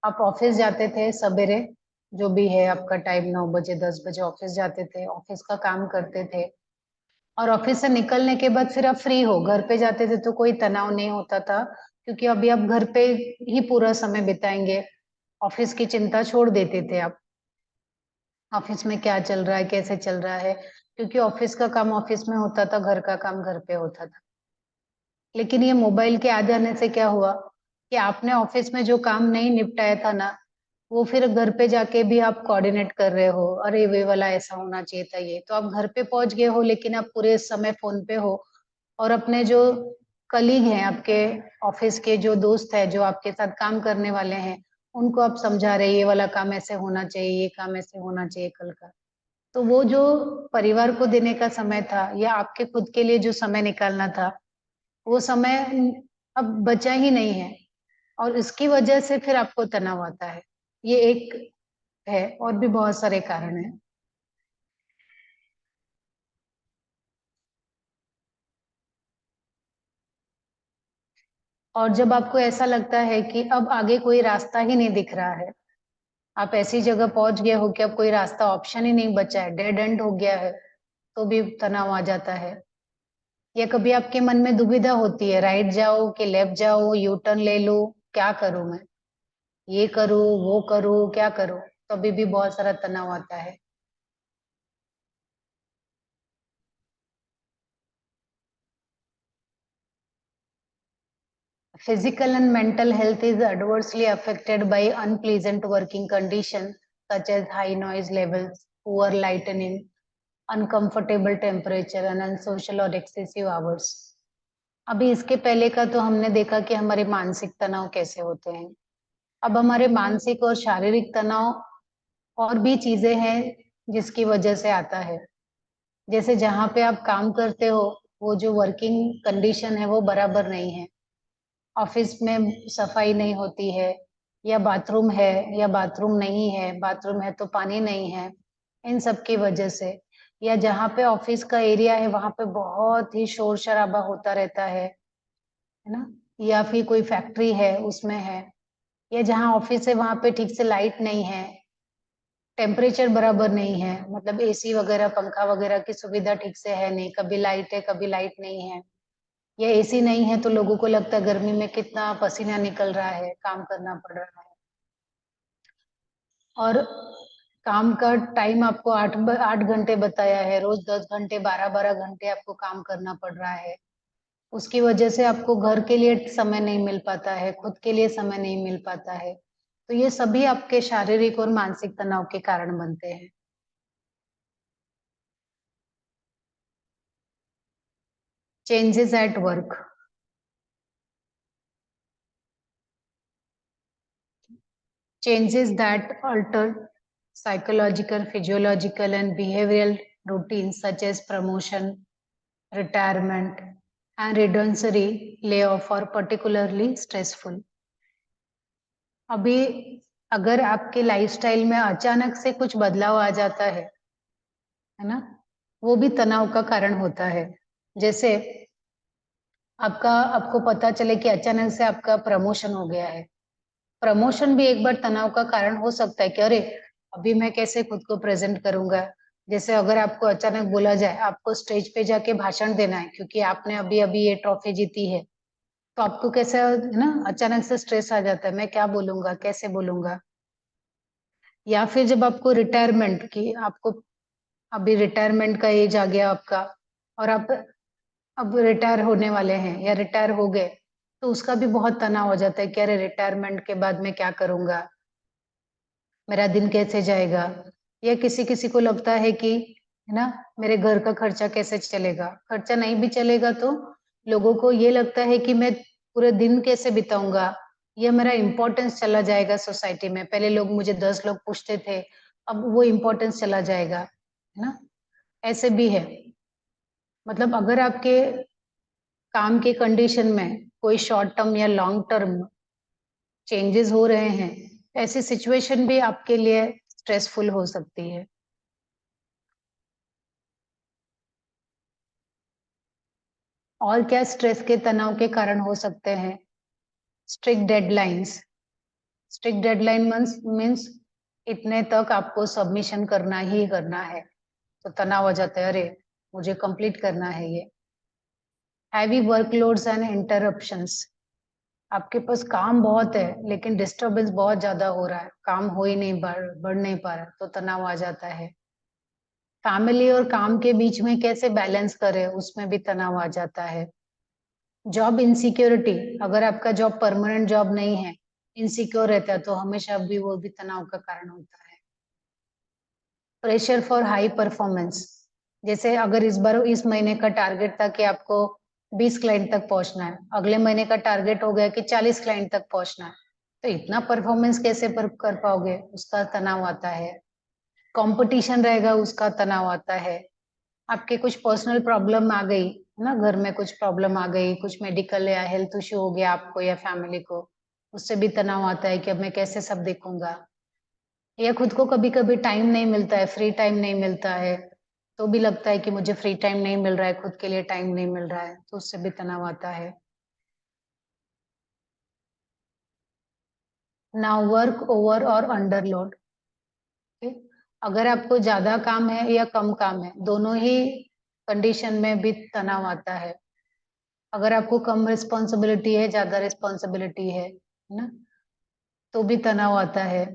आप ऑफिस जाते थे सवेरे, जो भी है आपका टाइम, 9 बजे 10 बजे ऑफिस जाते थे, ऑफिस का काम करते थे, और ऑफिस से निकलने के बाद फिर आप फ्री हो घर पे जाते थे तो कोई तनाव नहीं होता था, क्योंकि अभी आप घर पे ही पूरा समय बिताएंगे। ऑफिस की चिंता छोड़ देते थे आप, ऑफिस में क्या चल रहा है, कैसे चल रहा है, क्योंकि ऑफिस का काम ऑफिस में होता था, घर का काम घर पे होता था। लेकिन ये मोबाइल के आ जाने से क्या हुआ कि आपने ऑफिस में जो काम नहीं निपटाया था ना, वो फिर घर पे जाके भी आप कोऑर्डिनेट कर रहे हो, अरे वे वाला ऐसा होना चाहिए था, ये तो आप घर पे पहुंच गए हो, लेकिन आप पूरे समय फोन पे हो। और अपने जो कलीग हैं, आपके ऑफिस के जो दोस्त है, जो आपके साथ काम करने वाले हैं, उनको आप समझा रहे ये वाला काम ऐसे होना चाहिए, ये काम ऐसे होना चाहिए कल का। तो वो जो परिवार को देने का समय था या आपके खुद के लिए जो समय निकालना था, वो समय अब बचा ही नहीं है और इसकी वजह से फिर आपको तनाव आता है। ये एक है और भी बहुत सारे कारण हैं। और जब आपको ऐसा लगता है कि अब आगे कोई रास्ता ही नहीं दिख रहा है, आप ऐसी जगह पहुंच गए हो कि अब कोई रास्ता ऑप्शन ही नहीं बचा है, डेड एंड हो गया है, तो भी तनाव आ जाता है। या कभी आपके मन में दुविधा होती है, राइट जाओ कि लेफ्ट जाओ, यू टर्न ले लो, क्या करूं मैं, ये करूं वो करूं, क्या करूं, तभी भी बहुत सारा तनाव आता है। Physical and mental health is adversely affected by unpleasant working conditions such as high noise levels, poor lighting, uncomfortable temperature and unsocial or excessive hours. अभी इसके पहले का तो हमने देखा कि हमारे मानसिक तनाव कैसे होते हैं। अब हमारे मानसिक और शारीरिक तनाव और भी चीजें हैं जिसकी वजह से आता है। जैसे जहाँ पे आप काम करते हो, वो जो वर्किंग कंडीशन है वो बराबर नहीं है। ऑफिस में सफाई नहीं होती है, या बाथरूम है या बाथरूम नहीं है, बाथरूम है तो पानी नहीं है, इन सब की वजह से। या जहाँ पे ऑफिस का एरिया है वहां पे बहुत ही शोर शराबा होता रहता है ना। या फिर कोई फैक्ट्री है उसमें है, या जहाँ ऑफिस है वहां पे ठीक से लाइट नहीं है, टेम्परेचर बराबर नहीं है, मतलब एसी वगैरह पंखा वगैरह की सुविधा ठीक से है नहीं, कभी लाइट है कभी लाइट नहीं है। या एसी नहीं है तो लोगों को लगता है गर्मी में कितना पसीना निकल रहा है, काम करना पड़ रहा है। और काम का टाइम आपको 8 घंटे बताया है, रोज 10 घंटे 12-12 घंटे आपको काम करना पड़ रहा है। उसकी वजह से आपको घर के लिए समय नहीं मिल पाता है, खुद के लिए समय नहीं मिल पाता है। तो ये सभी आपके शारीरिक और मानसिक तनाव के कारण बनते हैं। Changes at work, changes that alter psychological, physiological, and behavioral routines such as promotion, retirement, and redundancy layoff are particularly stressful. अभी अगर आपके लाइफस्टाइल में अचानक से कुछ बदलाव आ जाता है ना, वो भी तनाव का कारण होता है। जैसे आपको पता चले कि अचानक से आपका प्रमोशन हो गया है। प्रमोशन भी एक बार तनाव का कारण हो सकता है कि अरे अभी मैं कैसे खुद को प्रेजेंट करूंगा। जैसे अगर आपको अचानक बोला जाए आपको स्टेज पे जाके भाषण देना है क्योंकि आपने अभी अभी ये ट्रॉफी जीती है, तो आपको कैसे है ना, अचानक से स्ट्रेस आ जाता है, मैं क्या बोलूंगा कैसे बोलूंगा। या फिर जब आपको रिटायरमेंट की, आपको अभी रिटायरमेंट का एज आ गया आपका और आप अब रिटायर होने वाले हैं या रिटायर हो गए, तो उसका भी बहुत तनाव हो जाता है कि अरे रिटायरमेंट के बाद मैं क्या करूंगा, मेरा दिन कैसे जाएगा। या किसी किसी को लगता है कि है ना, मेरे घर का खर्चा कैसे चलेगा, खर्चा नहीं भी चलेगा तो लोगों को ये लगता है कि मैं पूरे दिन कैसे बिताऊंगा, ये मेरा इम्पोर्टेंस चला जाएगा सोसाइटी में। पहले लोग मुझे 10 लोग पूछते थे, अब वो इम्पोर्टेंस चला जाएगा, है ना। ऐसे भी है। मतलब अगर आपके काम के कंडीशन में कोई शॉर्ट टर्म या लॉन्ग टर्म चेंजेस हो रहे हैं, ऐसी सिचुएशन भी आपके लिए स्ट्रेसफुल हो सकती है। और क्या स्ट्रेस के तनाव के कारण हो सकते हैं? Strict deadlines. Strict deadline means इतने तक आपको सबमिशन करना ही करना है, तो तनाव हो जाता है, अरे मुझे कंप्लीट करना है ये। Heavy workloads and interruptions. आपके पास काम बहुत है लेकिन डिस्टरबेंस बहुत ज्यादा हो रहा है, काम हो ही नहीं, बढ़ नहीं पा रहा, तो तनाव आ जाता है। फैमिली और काम के बीच में कैसे बैलेंस करें, उसमें भी तनाव आ जाता है। जॉब इनसिक्योरिटी, अगर आपका जॉब परमानेंट जॉब नहीं है, इनसिक्योर रहता है, तो हमेशा भी वो भी तनाव का कारण होता है। प्रेशर फॉर हाई परफॉर्मेंस, जैसे अगर इस बार इस महीने का टारगेट था कि आपको 20 क्लाइंट तक पहुंचना है, अगले महीने का टारगेट हो गया कि 40 क्लाइंट तक पहुंचना है, तो इतना परफॉर्मेंस कैसे कर पाओगे, उसका तनाव आता है। कंपटीशन रहेगा उसका तनाव आता है, आपके कुछ पर्सनल प्रॉब्लम आ गई ना, घर में कुछ प्रॉब्लम आ गई, कुछ मेडिकल या हेल्थ इश्यू हो गया आपको या फैमिली को, उससे भी तनाव आता है कि अब मैं कैसे सब देखूंगा, या खुद को कभी कभी टाइम नहीं मिलता है, फ्री टाइम नहीं मिलता है, तो भी लगता है कि मुझे फ्री टाइम नहीं मिल रहा है, खुद के लिए टाइम नहीं मिल रहा है, तो उससे भी तनाव आता है। नाउ वर्क ओवर और अंडरलोड। अगर आपको ज्यादा काम है या कम काम है, दोनों ही कंडीशन में भी तनाव आता है। अगर आपको कम रिस्पॉन्सिबिलिटी है, ज्यादा रिस्पॉन्सिबिलिटी है ना, तो भी तनाव आता है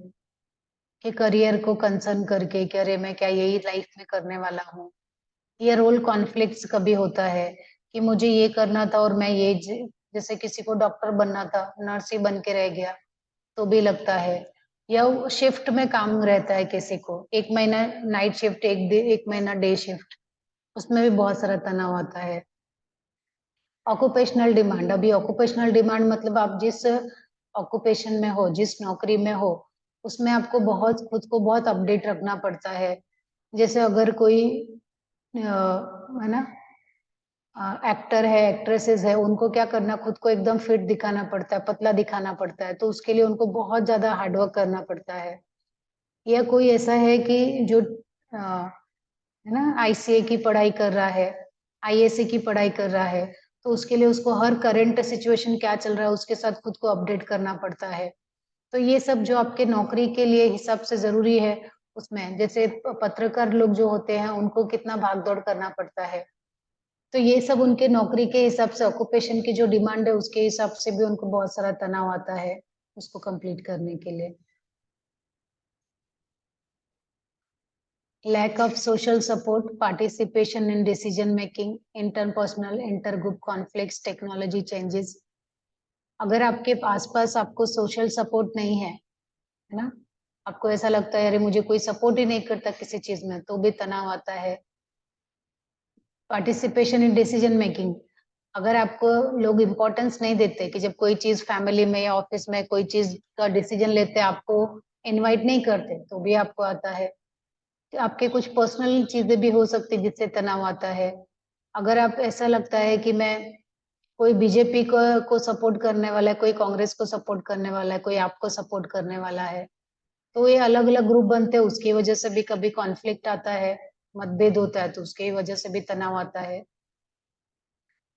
कि करियर को कंसर्न करके कि अरे मैं क्या यही लाइफ में करने वाला हूँ। ये रोल कॉन्फ्लिक्ट्स कभी होता है कि मुझे ये करना था और मैं ये जैसे किसी को डॉक्टर बनना था, नर्स ही बन के रह गया, तो भी लगता है। या शिफ्ट में काम रहता है किसी को, एक महीना नाइट शिफ्ट, एक महीना डे शिफ्ट, उसमें भी बहुत सारा तनाव आता है। ऑक्यूपेशनल डिमांड, अभी ऑक्यूपेशनल डिमांड मतलब आप जिस ऑक्यूपेशन में हो, जिस नौकरी में हो, उसमें आपको बहुत खुद को बहुत अपडेट रखना पड़ता है। जैसे अगर कोई है ना, एक्टर है, एक्ट्रेसेस है, उनको क्या करना, खुद को एकदम फिट दिखाना पड़ता है, पतला दिखाना पड़ता है, तो उसके लिए उनको बहुत ज्यादा हार्डवर्क करना पड़ता है। या कोई ऐसा है कि जो है ना, आईसीए की पढ़ाई कर रहा है, आईएससी की पढ़ाई कर रहा है, तो उसके लिए उसको हर करंट सिचुएशन क्या चल रहा है उसके साथ खुद को अपडेट करना पड़ता है। तो ये सब जो आपके नौकरी के लिए हिसाब से जरूरी है, उसमें जैसे पत्रकार लोग जो होते हैं उनको कितना भाग दौड़ करना पड़ता है, तो ये सब उनके नौकरी के हिसाब से, ऑक्यूपेशन की जो डिमांड है उसके हिसाब से भी उनको बहुत सारा तनाव आता है उसको कंप्लीट करने के लिए। Lack of social support, participation in decision making, interpersonal, intergroup conflicts, technology changes। अगर आपके आसपास आपको सोशल सपोर्ट नहीं है ना, आपको ऐसा लगता है अरे मुझे कोई सपोर्ट ही नहीं करता किसी चीज में, तो भी तनाव आता है। पार्टिसिपेशन इन डिसीजन मेकिंग, अगर आपको लोग इम्पोर्टेंस नहीं देते कि जब कोई चीज फैमिली में या ऑफिस में कोई चीज का डिसीजन लेते हैं, आपको इनवाइट नहीं करते, तो भी आपको आता है। आपके कुछ पर्सनल चीजें भी हो सकती है जिससे तनाव आता है। अगर आप ऐसा लगता है कि मैं, कोई बीजेपी को सपोर्ट करने वाला है, कोई कांग्रेस को सपोर्ट करने वाला है, कोई आपको सपोर्ट करने वाला है, तो ये अलग अलग ग्रुप बनते हैं, उसकी वजह से भी कभी कॉन्फ्लिक्ट आता है, मतभेद होता है, तो उसकी वजह से भी तनाव आता है।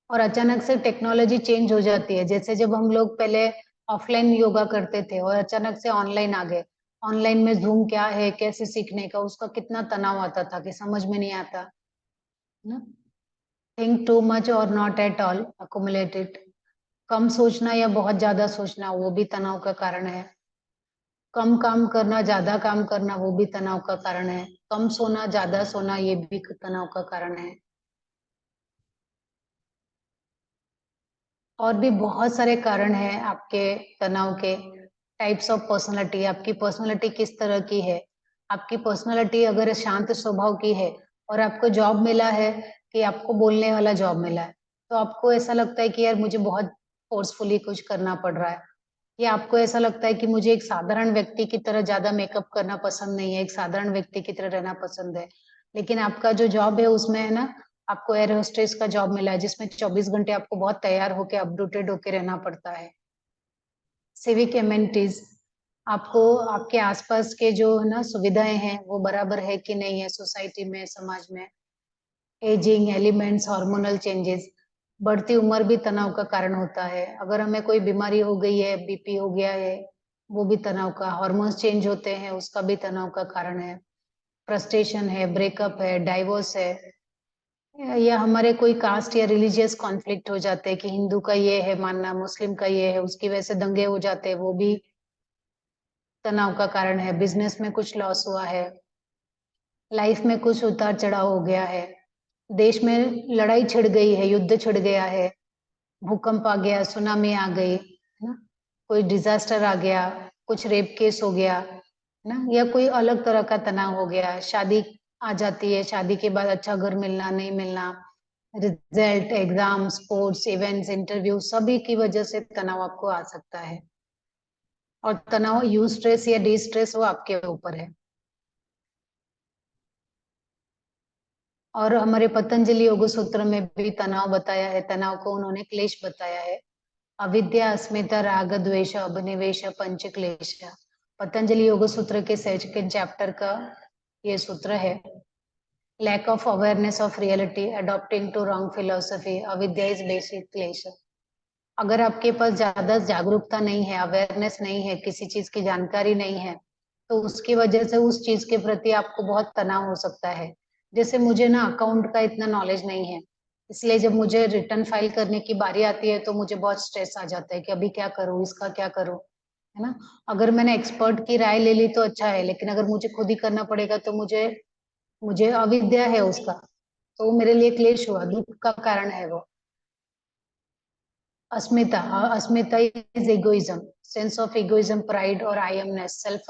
और अचानक से टेक्नोलॉजी चेंज हो जाती है, जैसे जब हम लोग पहले ऑफलाइन योगा करते थे और अचानक से ऑनलाइन आ गए, ऑनलाइन में जूम क्या है, कैसे सीखने का, उसका कितना तनाव आता था कि समझ में नहीं आता ना। थिंक टू मच और नॉट एट ऑल, अकोमुलेटेड, कम सोचना या बहुत ज्यादा सोचना, वो भी तनाव का कारण है। कम काम करना, ज्यादा काम करना, वो भी तनाव का कारण है। कम सोना, ज्यादा सोना, ये भी तनाव का कारण है। और भी बहुत सारे कारण हैं आपके तनाव के। टाइप्स ऑफ पर्सनालिटी, आपकी पर्सनालिटी किस तरह की है। आपकी पर्सनालिटी अगर शांत स्वभाव की है और आपको जॉब मिला है कि आपको बोलने वाला जॉब मिला है, तो आपको ऐसा लगता है कि यार मुझे बहुत फोर्सफुली कुछ करना पड़ रहा है, या आपको ऐसा लगता है कि मुझे एक साधारण व्यक्ति की तरह ज्यादा मेकअप करना पसंद नहीं है, एक साधारण व्यक्ति की तरह रहना पसंद है। लेकिन आपका जो जॉब है उसमें है ना, आपको एयर होस्टेस का जॉब मिला है जिसमें 24 घंटे आपको बहुत तैयार होके अपडेटेड होके रहना पड़ता है। सिविक एमेनिटीज, आपको आपके आसपास के जो है ना सुविधाएं हैं वो बराबर है कि नहीं है सोसाइटी में, समाज में। एजिंग, एलिमेंट्स, हार्मोनल चेंजेस, बढ़ती उम्र भी तनाव का कारण होता है। अगर हमें कोई बीमारी हो गई है, बीपी हो गया है, वो भी तनाव का, हार्मोन्स चेंज होते हैं उसका भी तनाव का कारण है। फ्रस्ट्रेशन है, ब्रेकअप है, डाइवोर्स है, या हमारे कोई कास्ट या रिलीजियस कॉन्फ्लिक्ट हो जाते हैं कि हिंदू का ये है मानना, मुस्लिम का ये है, उसकी वजह से दंगे हो जाते हैं, वो भी तनाव का कारण है। बिजनेस में कुछ लॉस हुआ है, लाइफ में कुछ उतार चढ़ाव हो गया है, देश में लड़ाई छिड़ गई है, युद्ध छिड़ गया है, भूकंप आ गया, सुनामी आ गई है ना, कोई डिजास्टर आ गया, कुछ रेप केस हो गया है ना, या कोई अलग तरह का तनाव हो गया, शादी आ जाती है, शादी के बाद अच्छा घर मिलना नहीं मिलना, result, exam, sports events, interview, सभी की वजह से तनाव आपको आ सकता है। और तनाव यू स्ट्रेस या डी स्ट्रेस वो आपके ऊपर है। और हमारे पतंजलि योग सूत्र में भी तनाव बताया है, तनाव को उन्होंने क्लेश बताया है। अविद्या, अस्मिता, राग, द्वेष, अभिनिवेश, पंच क्लेश। पतंजलि योग सूत्र के सेकंड चैप्टर का ये सूत्र है। Lack of awareness of reality, adopting to wrong philosophy, अविद्या इज बेसिक क्लेश। अगर आपके पास ज्यादा जागरूकता नहीं है, अवेयरनेस नहीं है, किसी चीज की जानकारी नहीं है, तो उसकी वजह से उस चीज के प्रति आपको बहुत तनाव हो सकता है। जैसे मुझे ना अकाउंट का इतना नॉलेज नहीं है, इसलिए जब मुझे रिटर्न फाइल करने की बारी आती है तो मुझे बहुत स्ट्रेस आ जाता है कि अभी क्या करूँ, इसका क्या करूँ, है ना। अगर मैंने एक्सपर्ट की राय ले ली तो अच्छा है, लेकिन अगर मुझे खुद ही करना पड़ेगा तो मुझे मुझे अविद्या है उसका, तो वो मेरे लिए क्लेश हुआ, दुख का कारण है वो। Asmita, asmita is egoism, sense of egoism, pride और आई एमनेस, सेल्फ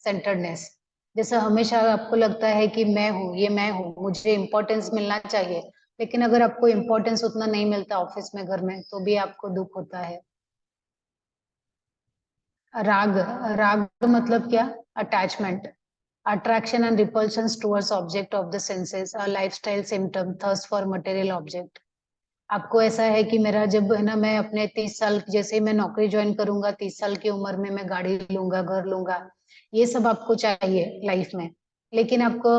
सेंटर्डनेस। जैसे हमेशा आपको लगता है कि मैं हूँ, ये मैं हूँ, मुझे इम्पोर्टेंस मिलना चाहिए, लेकिन अगर आपको इम्पोर्टेंस उतना नहीं मिलता ऑफिस में, घर में, तो भी आपको दुख होता है। राग, राग मतलब क्या? Attachment, attraction and repulsions towards object of the senses, a lifestyle symptom, thirst for material object। आपको ऐसा है कि मेरा जब है ना, मैं अपने 30 साल, जैसे ही मैं नौकरी ज्वाइन करूंगा, 30 साल की उम्र में मैं गाड़ी लूंगा, घर लूंगा, ये सब आपको चाहिए लाइफ में, लेकिन आपको,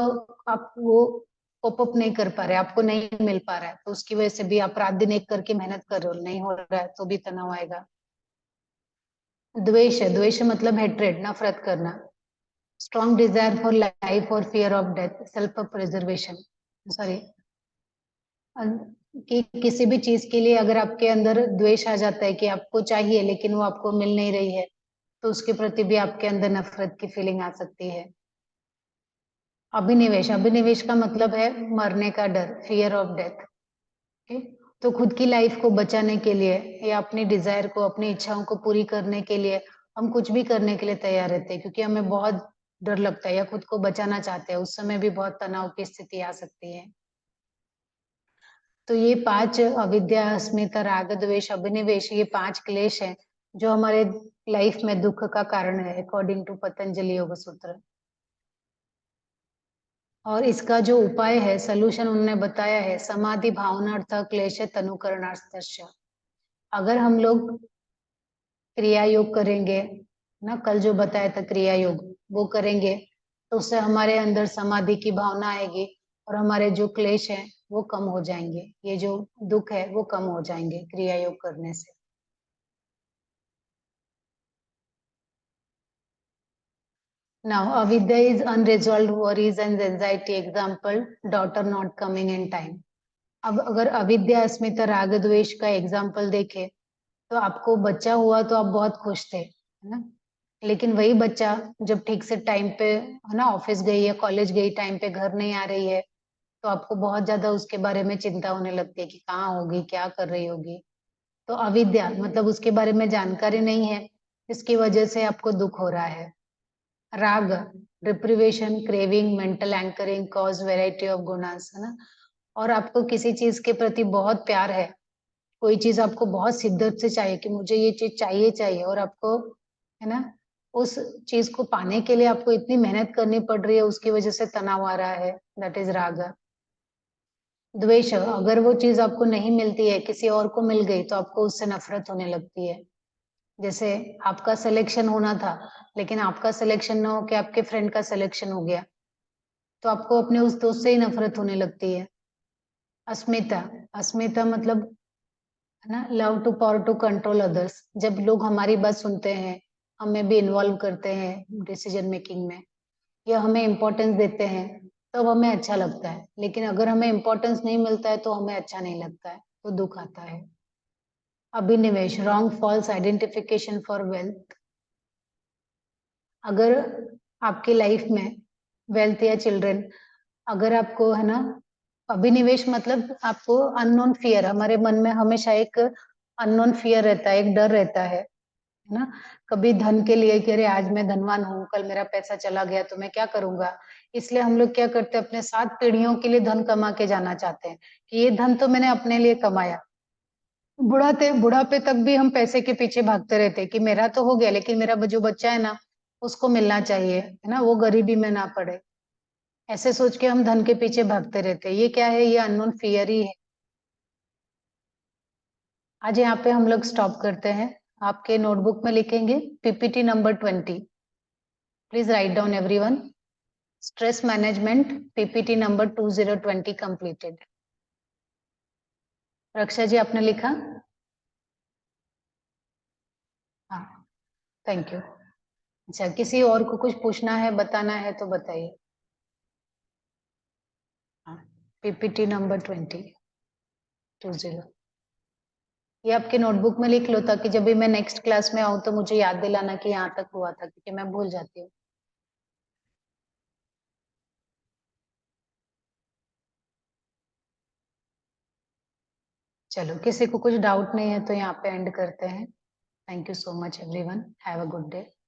आप वो कोप अप नहीं कर पा रहे, आपको नहीं मिल पा रहा है, तो उसकी वजह से भी आप रात दिन एक करके मेहनत कर रहे हो, नहीं हो रहा है तो भी तनाव आएगा। द्वेष है, द्वेष मतलब हेट्रेड, नफरत करना। स्ट्रॉन्ग डिजायर फॉर लाइफ और fear of death, self preservation, sorry, कि किसी भी चीज के लिए अगर आपके अंदर द्वेष आ जाता है कि आपको चाहिए लेकिन वो आपको मिल नहीं रही है, तो उसके प्रति भी आपके अंदर नफरत की फीलिंग आ सकती है। अभिनिवेश, अभिनिवेश का मतलब है मरने का डर, फियर ऑफ डेथ। तो खुद की लाइफ को बचाने के लिए या अपनी डिजायर को, अपनी इच्छाओं को पूरी करने के लिए हम कुछ भी करने के लिए तैयार रहते हैं, क्योंकि हमें बहुत डर लगता है या खुद को बचाना चाहते हैं, उस समय भी बहुत तनाव की स्थिति आ सकती है। तो ये 5 अविद्या, अस्मिता, राग, द्वेष, अभिनिवेश, ये 5 क्लेश हैं जो हमारे लाइफ में दुख का कारण है, अकॉर्डिंग टू पतंजलि योग सूत्र। और इसका जो उपाय है, सोल्यूशन उन्होंने बताया है, समाधि भावनार्थ क्लेश तनुकरणार्थ। अगर हम लोग क्रिया योग करेंगे ना, कल जो बताया था क्रिया योग, वो करेंगे तो उससे हमारे अंदर समाधि की भावना आएगी और हमारे जो क्लेश हैं वो कम हो जाएंगे, ये जो दुख है वो कम हो जाएंगे क्रिया योग करने से। Now, avidya is unresolved worries and anxiety. Example, daughter not coming in time. अब अगर अविद्या, अस्मिता, राग, द्वेष का एग्जाम्पल देखे तो आपको बच्चा हुआ तो आप बहुत खुश थे, है ना, लेकिन वही बच्चा जब ठीक से टाइम पे, है ना, ऑफिस गई या कॉलेज गई, टाइम पे घर नहीं आ रही है, तो आपको बहुत ज्यादा उसके बारे में चिंता होने लगती है कि कहाँ होगी, क्या कर रही होगी। तो अविद्या मतलब उसके बारे में जानकारी नहीं है, इसकी वजह से आपको दुख हो रहा है। Raga, deprivation, craving, mental anchoring, cause variety of gunas, है ना, और आपको किसी चीज के प्रति बहुत प्यार है, कोई चीज आपको बहुत शिद्दत से चाहिए कि मुझे ये चीज चाहिए चाहिए, और आपको, है ना, उस चीज को पाने के लिए आपको इतनी मेहनत करनी पड़ रही है, उसकी वजह से तनाव आ रहा है, दैट इज राग। द्वेष, अगर वो चीज आपको नहीं मिलती है, किसी और को मिल गई, तो आपको उससे नफरत होने लगती है। जैसे आपका सिलेक्शन होना था, लेकिन आपका सिलेक्शन ना हो के आपके फ्रेंड का सिलेक्शन हो गया, तो आपको अपने उस दोस्त से ही नफरत होने लगती है। अस्मिता, अस्मिता मतलब, है ना, love to power to control others, जब लोग हमारी बात सुनते हैं, हमें भी इन्वॉल्व करते हैं डिसीजन मेकिंग में, या हमें इम्पोर्टेंस देते हैं, तब हमें अच्छा लगता है, लेकिन अगर हमें इम्पोर्टेंस नहीं मिलता है तो हमें अच्छा नहीं लगता है, तो दुख आता है। Abhinivesha, wrong false identification for wealth. अगर आपकी लाइफ में वेल्थ या चिल्ड्रन, अगर आपको, है ना, अभिनिवेश मतलब आपको अननोन फियर, हमारे मन में हमेशा एक अननोन फियर रहता है, एक डर रहता है ना, कभी धन के लिए कि अरे आज मैं धनवान हूँ, कल मेरा पैसा चला गया तो मैं क्या करूंगा, इसलिए हम लोग क्या करते हैं, अपने 7 पीढ़ियों के लिए धन कमा के जाना चाहते हैं कि ये धन तो मैंने अपने लिए कमाया। बुढ़ापे तक भी हम पैसे के पीछे भागते रहते हैं कि मेरा तो हो गया, लेकिन मेरा जो बच्चा है ना, उसको मिलना चाहिए, है ना, वो गरीबी में ना पड़े। ऐसे सोच के हम धन के पीछे भागते रहते हैं। ये क्या है? ये अननोन फियर ही है। आज यहाँ पे हम लोग स्टॉप करते हैं। आपके नोटबुक में लिखेंगे PPT number 20। Please write down everyone. Stress management PPT number 2020 completed. Raksha ji आपने लिखा? हाँ, थैंक यू। अच्छा, किसी और को कुछ पूछना है, बताना है तो बताइए। हाँ, पीपीटी नंबर 20। ये आपके नोटबुक में लिख लो, ताकि जब भी मैं नेक्स्ट क्लास में आऊँ तो मुझे याद दिलाना कि यहाँ तक हुआ था, क्योंकि मैं भूल जाती हूँ। चलो, किसी को कुछ डाउट नहीं है तो यहाँ पे एंड करते हैं। Thank you so much everyone. Have a good day.